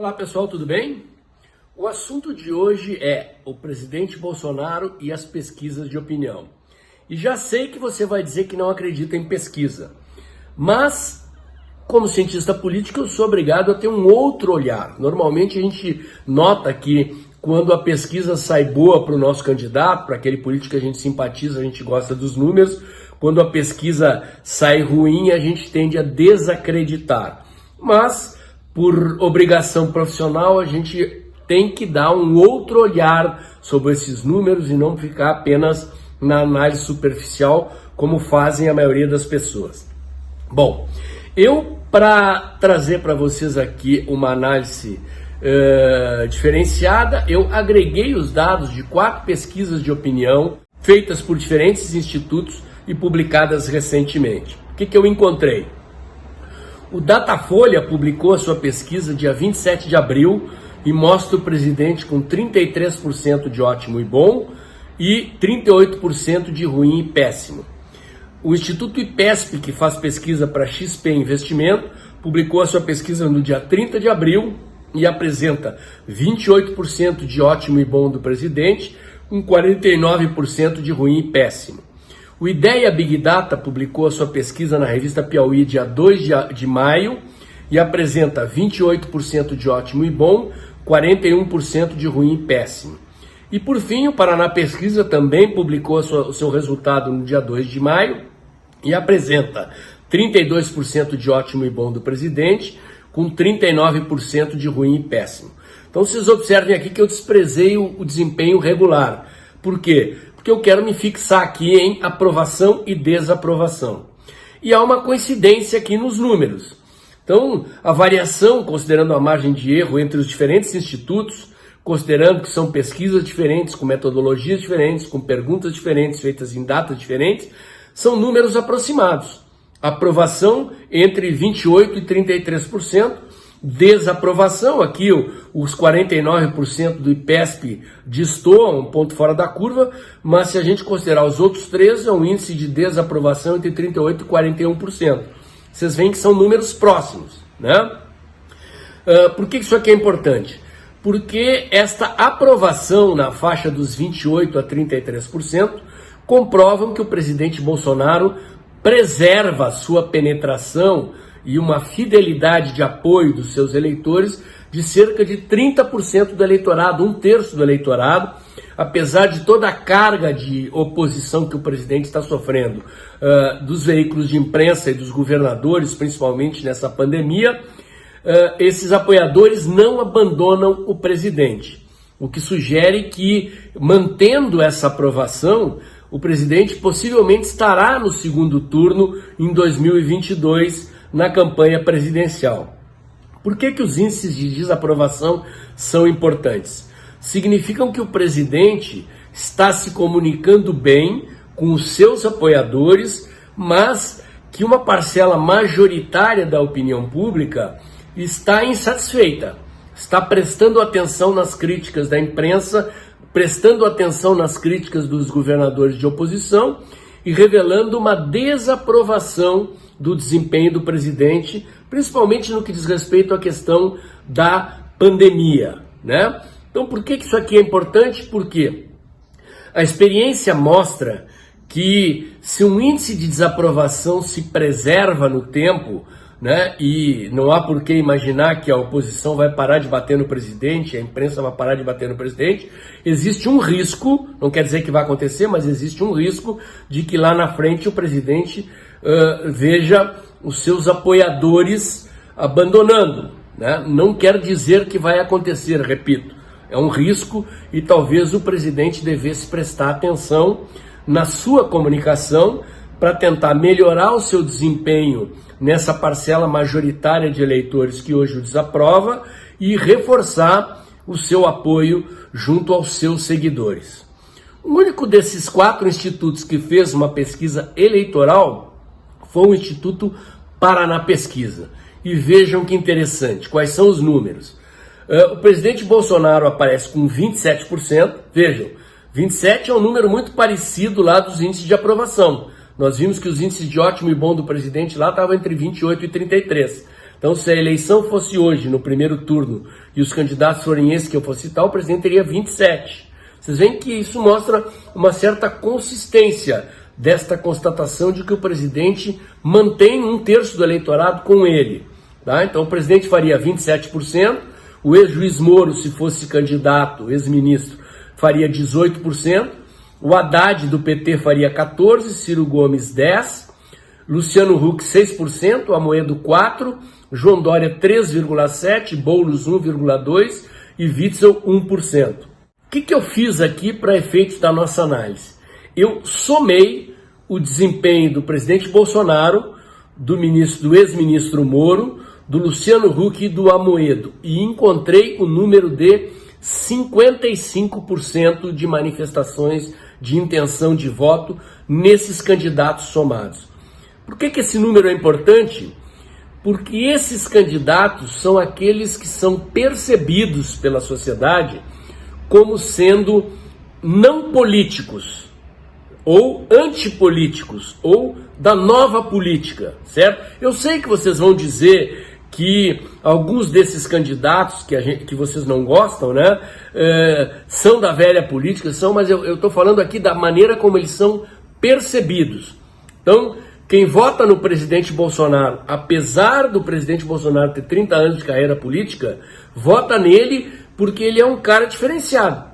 Olá pessoal, tudo bem? O assunto de hoje é o presidente Bolsonaro e as pesquisas de opinião. E já sei que você vai dizer que não acredita em pesquisa, mas como cientista político eu sou obrigado a ter um outro olhar. Normalmente a gente nota que quando a pesquisa sai boa para o nosso candidato, para aquele político que a gente simpatiza, a gente gosta dos números. Quando a pesquisa sai ruim, a gente tende a desacreditar. Mas por obrigação profissional, a gente tem que dar um outro olhar sobre esses números e não ficar apenas na análise superficial, como fazem a maioria das pessoas. Bom, para trazer para vocês aqui uma análise diferenciada, eu agreguei os dados de 4 pesquisas de opinião feitas por diferentes institutos e publicadas recentemente. O que eu encontrei? O Datafolha publicou a sua pesquisa dia 27 de abril e mostra o presidente com 33% de ótimo e bom e 38% de ruim e péssimo. O Instituto IPESP, que faz pesquisa para XP Investimento, publicou a sua pesquisa no dia 30 de abril e apresenta 28% de ótimo e bom do presidente, com 49% de ruim e péssimo. O Ideia Big Data publicou a sua pesquisa na revista Piauí dia 2 de maio e apresenta 28% de ótimo e bom, 41% de ruim e péssimo. E por fim, o Paraná Pesquisa também publicou o seu resultado no dia 2 de maio e apresenta 32% de ótimo e bom do presidente, com 39% de ruim e péssimo. Então vocês observem aqui que eu desprezei o desempenho regular. Por quê? Porque eu quero me fixar aqui em aprovação e desaprovação. E há uma coincidência aqui nos números. Então, a variação, considerando a margem de erro entre os diferentes institutos, considerando que são pesquisas diferentes, com metodologias diferentes, com perguntas diferentes, feitas em datas diferentes, são números aproximados. Aprovação entre 28% e 33%, desaprovação, aqui os 49% do IPESP destoam, um ponto fora da curva, mas se a gente considerar os outros 3, é um índice de desaprovação entre 38% e 41%. Vocês veem que são números próximos, né? Por que isso aqui é importante? Porque esta aprovação na faixa dos 28% a 33% comprovam que o presidente Bolsonaro preserva a sua penetração e uma fidelidade de apoio dos seus eleitores de cerca de 30% do eleitorado, 1/3 do eleitorado, apesar de toda a carga de oposição que o presidente está sofrendo dos veículos de imprensa e dos governadores, principalmente nessa pandemia, esses apoiadores não abandonam o presidente, o que sugere que, mantendo essa aprovação, o presidente possivelmente estará no segundo turno em 2022 na campanha presidencial. Por que os índices de desaprovação são importantes? Significam que o presidente está se comunicando bem com os seus apoiadores, mas que uma parcela majoritária da opinião pública está insatisfeita, está prestando atenção nas críticas da imprensa, prestando atenção nas críticas dos governadores de oposição e revelando uma desaprovação do desempenho do presidente, principalmente no que diz respeito à questão da pandemia, né? Então, por que isso aqui é importante? Porque a experiência mostra que se um índice de desaprovação se preserva no tempo, né, e não há por que imaginar que a oposição vai parar de bater no presidente, a imprensa vai parar de bater no presidente, existe um risco, não quer dizer que vai acontecer, mas existe um risco de que lá na frente o presidente veja os seus apoiadores abandonando, né? Não quer dizer que vai acontecer, repito, é um risco e talvez o presidente devesse prestar atenção na sua comunicação para tentar melhorar o seu desempenho nessa parcela majoritária de eleitores que hoje o desaprova e reforçar o seu apoio junto aos seus seguidores. O único desses 4 institutos que fez uma pesquisa eleitoral foi o Instituto Paraná Pesquisa. E vejam que interessante, quais são os números. O presidente Bolsonaro aparece com 27%, vejam, 27% é um número muito parecido lá dos índices de aprovação. Nós vimos que os índices de ótimo e bom do presidente lá estavam entre 28% e 33%. Então, se a eleição fosse hoje, no primeiro turno, e os candidatos forem esses que eu fosse citar, o presidente teria 27. Vocês veem que isso mostra uma certa consistência desta constatação de que o presidente mantém 1/3 do eleitorado com ele. Tá? Então, o presidente faria 27%, o ex-juiz Moro, se fosse candidato, ex-ministro, faria 18%, o Haddad do PT faria 14%, Ciro Gomes 10%, Luciano Huck 6%, Amoedo 4%, João Dória 3,7%, Boulos 1,2% e Witzel 1%. O que eu fiz aqui para efeitos da nossa análise? Eu somei o desempenho do presidente Bolsonaro, do ex-ministro Moro, do Luciano Huck e do Amoedo e encontrei o número de 55% de manifestações de intenção de voto nesses candidatos somados. Por que esse número é importante? Porque esses candidatos são aqueles que são percebidos pela sociedade como sendo não políticos, ou antipolíticos, ou da nova política, certo? Eu sei que vocês vão dizer que alguns desses candidatos que vocês não gostam, né, são da velha política, mas eu estou falando aqui da maneira como eles são percebidos. Então, quem vota no presidente Bolsonaro, apesar do presidente Bolsonaro ter 30 anos de carreira política, vota nele porque ele é um cara diferenciado,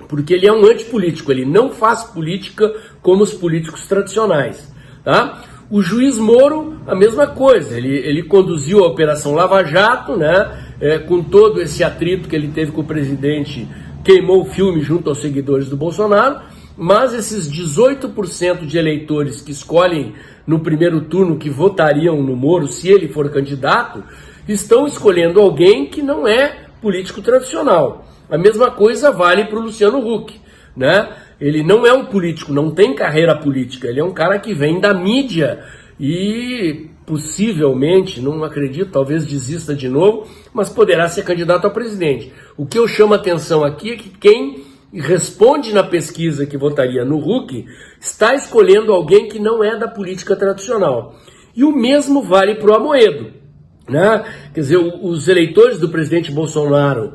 porque ele é um antipolítico, ele não faz política como os políticos tradicionais, tá? O juiz Moro, a mesma coisa, ele conduziu a Operação Lava Jato, né, com todo esse atrito que ele teve com o presidente, queimou o filme junto aos seguidores do Bolsonaro, mas esses 18% de eleitores que escolhem no primeiro turno, que votariam no Moro se ele for candidato, estão escolhendo alguém que não é político tradicional. A mesma coisa vale para o Luciano Huck, né? Ele não é um político, não tem carreira política, ele é um cara que vem da mídia e possivelmente, não acredito, talvez desista de novo, mas poderá ser candidato a presidente. O que eu chamo a atenção aqui é que quem responde na pesquisa que votaria no Huck está escolhendo alguém que não é da política tradicional. E o mesmo vale para o Amoedo, né? Quer dizer, os eleitores do presidente Bolsonaro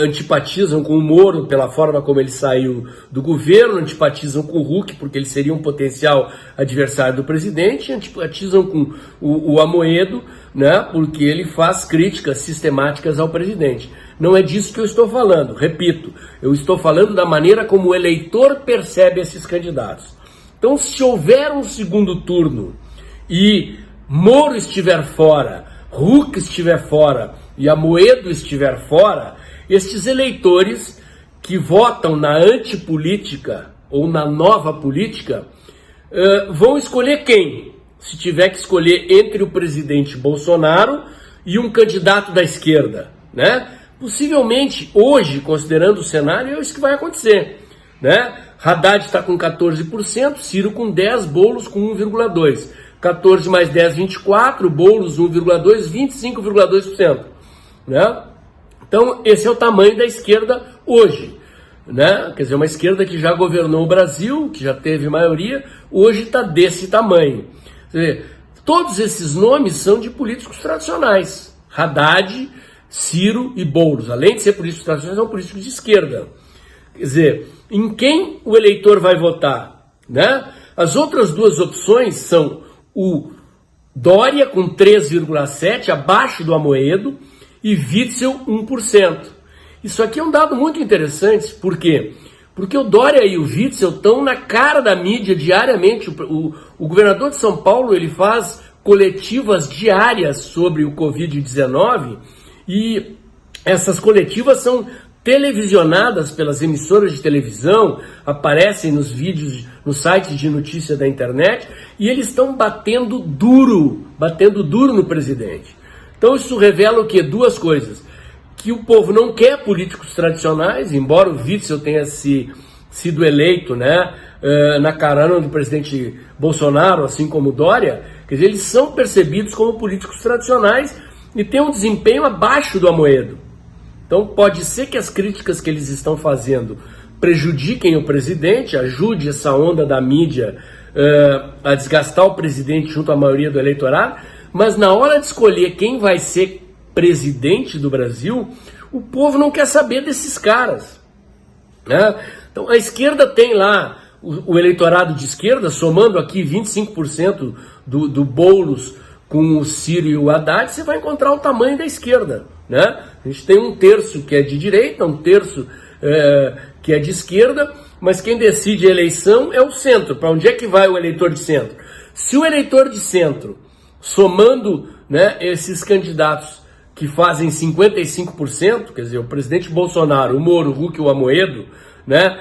antipatizam com o Moro pela forma como ele saiu do governo, antipatizam com o Huck porque ele seria um potencial adversário do presidente, antipatizam com o Amoedo, né, porque ele faz críticas sistemáticas ao presidente. Não é disso que eu estou falando, repito, eu estou falando da maneira como o eleitor percebe esses candidatos. Então, se houver um segundo turno e Moro estiver fora, Huck estiver fora e Amoedo estiver fora, estes eleitores que votam na antipolítica ou na nova política vão escolher quem? Se tiver que escolher entre o presidente Bolsonaro e um candidato da esquerda, né? Possivelmente, hoje, considerando o cenário, é isso que vai acontecer, né? Haddad está com 14%, Ciro com 10%, Boulos com 1,2%. 14 mais 10, 24, Boulos 1,2, 25,2%. Né? Então, esse é o tamanho da esquerda hoje. Né? Quer dizer, uma esquerda que já governou o Brasil, que já teve maioria, hoje está desse tamanho. Quer dizer, todos esses nomes são de políticos tradicionais. Haddad, Ciro e Boulos, além de ser políticos tradicionais, são políticos de esquerda. Quer dizer, em quem o eleitor vai votar? Né? As outras duas opções são o Dória com 3,7%, abaixo do Amoedo, e Witzel 1%. Isso aqui é um dado muito interessante, por quê? Porque o Dória e o Witzel estão na cara da mídia diariamente. O governador de São Paulo, ele faz coletivas diárias sobre o Covid-19 e essas coletivas são televisionadas pelas emissoras de televisão, aparecem nos vídeos, nos sites de notícia da internet, e eles estão batendo duro no presidente. Então isso revela o quê? Duas coisas. Que o povo não quer políticos tradicionais, embora o Witzel tenha sido eleito, né, na carona do presidente Bolsonaro, assim como o Dória, quer dizer, eles são percebidos como políticos tradicionais e têm um desempenho abaixo do Amoedo. Então pode ser que as críticas que eles estão fazendo prejudiquem o presidente, ajude essa onda da mídia a desgastar o presidente junto à maioria do eleitorado, Mas na hora de escolher quem vai ser presidente do Brasil, o povo não quer saber desses caras, né? Então a esquerda tem lá o eleitorado de esquerda, somando aqui 25% do Boulos com o Ciro e o Haddad, você vai encontrar o tamanho da esquerda, né? A gente tem um terço que é de direita, um terço que é de esquerda, mas quem decide a eleição é o centro. Para onde é que vai o eleitor de centro? Se o eleitor de centro, somando, né, esses candidatos que fazem 55%, quer dizer, o presidente Bolsonaro, o Moro, o Huck e o Amoedo, né,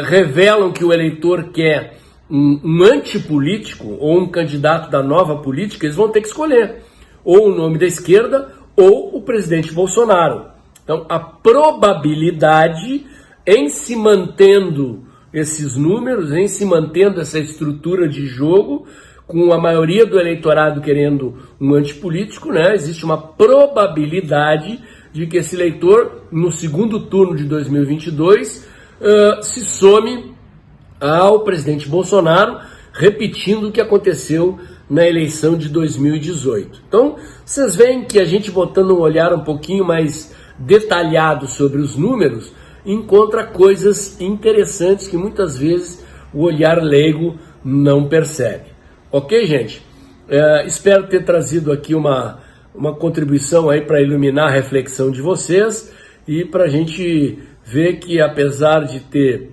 revelam que o eleitor quer um antipolítico ou um candidato da nova política, eles vão ter que escolher ou o nome da esquerda ou o presidente Bolsonaro. Então, a probabilidade em se mantendo esses números, em se mantendo essa estrutura de jogo, com a maioria do eleitorado querendo um antipolítico, né, existe uma probabilidade de que esse eleitor, no segundo turno de 2022, se some ao presidente Bolsonaro, repetindo o que aconteceu na eleição de 2018. Então, vocês veem que a gente botando um olhar um pouquinho mais detalhado sobre os números, encontra coisas interessantes que muitas vezes o olhar leigo não percebe. Ok, gente? Espero ter trazido aqui uma contribuição aí para iluminar a reflexão de vocês e para a gente ver que, apesar de ter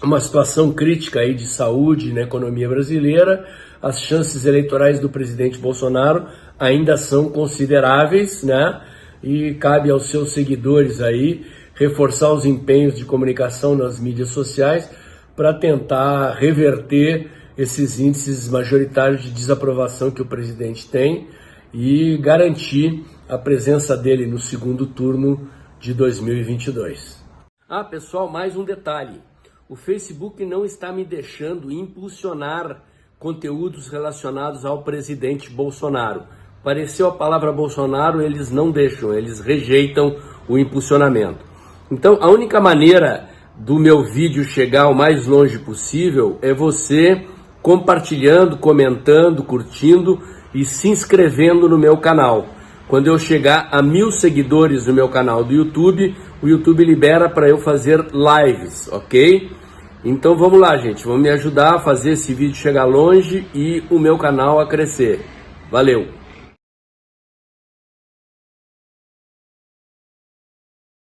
uma situação crítica aí de saúde na economia brasileira, as chances eleitorais do presidente Bolsonaro ainda são consideráveis, né? E cabe aos seus seguidores aí reforçar os empenhos de comunicação nas mídias sociais para tentar reverter esses índices majoritários de desaprovação que o presidente tem e garantir a presença dele no segundo turno de 2022. Ah, pessoal, mais um detalhe. O Facebook não está me deixando impulsionar conteúdos relacionados ao presidente Bolsonaro. Apareceu a palavra Bolsonaro, eles não deixam, eles rejeitam o impulsionamento. Então, a única maneira do meu vídeo chegar o mais longe possível é você compartilhando, comentando, curtindo e se inscrevendo no meu canal. Quando eu chegar a 1000 seguidores no meu canal do YouTube, o YouTube libera para eu fazer lives, ok? Então vamos lá, gente, vamos me ajudar a fazer esse vídeo chegar longe e o meu canal a crescer. Valeu!